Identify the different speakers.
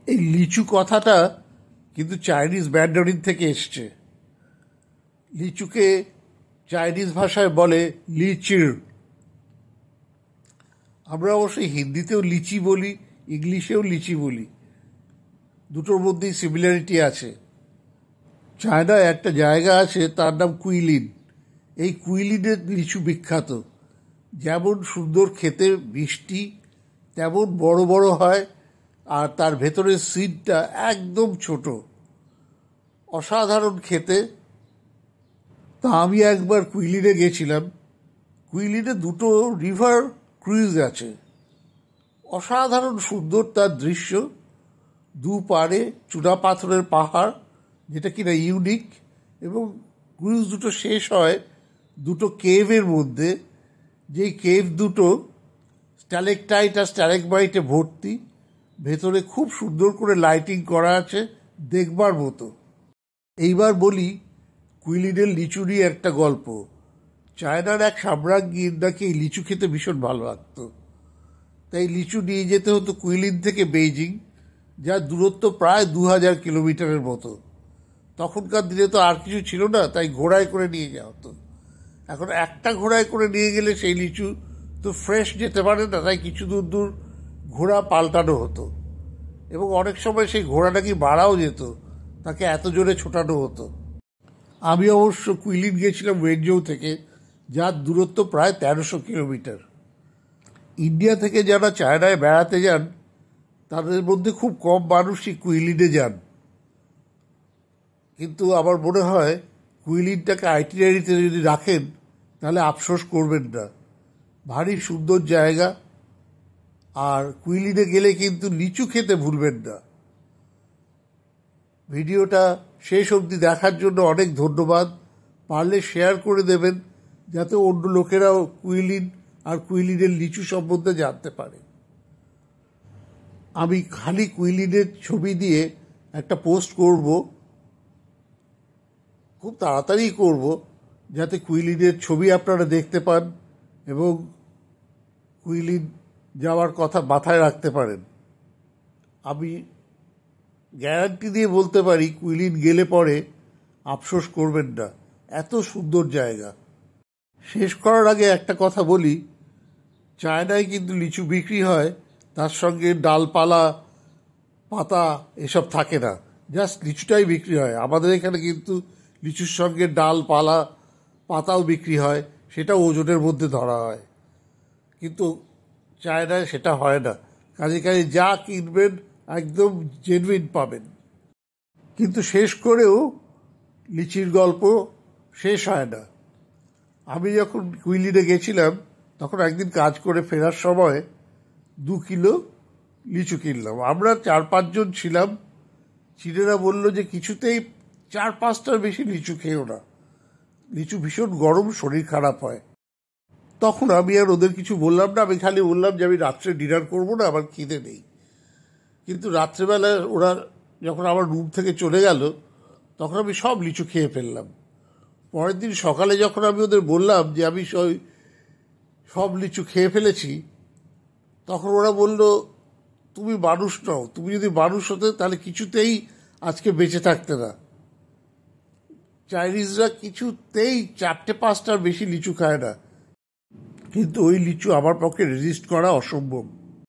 Speaker 1: এই লিচু কথাটা কিন্তু চাইনিজ ম্যান্ডারিন থেকে এসছে। লিচুকে চাইনিজ ভাষায় বলে লিচির। আমরা অবশ্যই হিন্দিতেও লিচি বলি, ইংলিশেও লিচি বলি, দুটোর মধ্যেই সিমিলারিটি আছে। চায়নায় একটা জায়গা আছে, তার নাম কুইলিন। এই কুইলিনের লিচু বিখ্যাত। যেমন সুন্দর খেতে, মিষ্টি, তেমন বড় বড় হয়, আর তার ভেতরের সিডটা একদম ছোট, অসাধারণ খেতে। তা আমি একবার কুইলিনে গেছিলাম। কুইলিনে দুটো রিভার ক্রুইজ আছে, অসাধারণ সুন্দর তার দৃশ্য। দুপারে চূড়া পাথরের পাহাড়, যেটা কিনা ইউনিক, এবং ক্রুইজ দুটো শেষ হয় দুটো কেভের মধ্যে, যেই কেভ দুটো স্ট্যালেকটাইট আর স্ট্যালেকমাইটে ভর্তি। ভেতরে খুব সুন্দর করে লাইটিং করা আছে, দেখবার মতো। এইবার বলি কুইলিনের লিচু নিয়ে একটা গল্প। চায়নার এক সাম্রাজ্ঞীর নাকি এই লিচু খেতে ভীষণ ভালো লাগতো, তাই লিচু নিয়ে যেতে হতো কুইলিন থেকে বেইজিং, যার দূরত্ব প্রায় 2000 কিলোমিটারের মতো। তখনকার দিনে তো আর কিছু ছিল না, তাই ঘোড়ায় করে নিয়ে যাওয়া হতো। এখন একটা ঘোড়ায় করে নিয়ে গেলে সেই লিচু তো ফ্রেশ যেতে পারে না, তাই কিছু দূর দূর ঘোড়া পাল্টানো হতো, এবং অনেক সময় সেই ঘোড়া নাকি মারাও যেত, তাকে এত জোরে ছোটানো হতো। আমি অবশ্য কুইলিন গেছিলাম ওয়েনজৌ থেকে, যার দূরত্ব প্রায় 1300 কিলোমিটার। ইন্ডিয়া থেকে যারা চায়নায় বেড়াতে যান, তাদের মধ্যে খুব কম মানুষই কুইলিনে যান। কিন্তু আমার মনে হয় কুইলিনটাকে আইটিনারিতে যদি রাখেন তাহলে আফসোস করবেন না। ভারী সুন্দর জায়গা, আর কুইলিনে গেলে কিন্তু লিচু খেতে ভুলবেন না। ভিডিওটা শেষ অবধি দেখার জন্য অনেক ধন্যবাদ। পারলে শেয়ার করে দেবেন, যাতে অন্য লোকেরাও কুইলিন আর কুইলিনের লিচু সম্বন্ধে জানতে পারে। আমি খালি কুইলিনের ছবি দিয়ে একটা পোস্ট করব, খুব তাড়াতাড়ি করব, যাতে কুইলিনের ছবি আপনারা দেখতে পান এবং কুইলিন যাওয়ার কথা মাথায় রাখতে পারেন। আমি গ্যারান্টি দিয়ে বলতে পারি, কুইলিন গেলে পরে আফসোস করবেন না, এত সুন্দর জায়গা। শেষ করার আগে একটা কথা বলি, চায়নায় কিন্তু লিচু বিক্রি হয়, তার সঙ্গে ডালপালা, পাতা এসব থাকে না, জাস্ট লিচুটাই বিক্রি হয়। আমাদের এখানে কিন্তু লিচুর সঙ্গে ডালপালা, পাতাও বিক্রি হয়, সেটা ওজনের মধ্যে ধরা হয়। কিন্তু চায়নায় সেটা হয় না, কাজে কাজে যা কিনবেন একদম জেনুইন পাবেন। কিন্তু শেষ করেও লিচির গল্প শেষ হয় না। আমি যখন কুইলিনে গেছিলাম, তখন একদিন কাজ করে ফেরার সময় 2 কিলো লিচু কিনলাম। আমরা 4-5 জন ছিলাম। চীনেরা বলল যে কিছুতেই 4-5টার বেশি লিচু খেয়েও না, লিচু ভীষণ গরম, শরীর খারাপ হয়। তখন আমি আর ওদের কিছু বললাম না, আমি খালি বললাম যে আমি রাত্রে ডিনার করবো না, আমার খিদে নেই। কিন্তু রাত্রেবেলায় ওরা যখন আমার রুম থেকে চলে গেল, তখন আমি সব লিচু খেয়ে ফেললাম। পরের দিন সকালে যখন আমি ওদের বললাম যে আমি সব লিচু খেয়ে ফেলেছি, তখন ওরা বলল, তুমি মানুষ নও, তুমি যদি মানুষ হতে তাহলে কিছুতেই আজকে বেঁচে থাকতে না। চাইনিজরা কিছুতেই 4-5টার বেশি লিচু খায় না, কিন্তু ওই লিচু আমার পক্ষে রেজিস্ট করা অসম্ভব।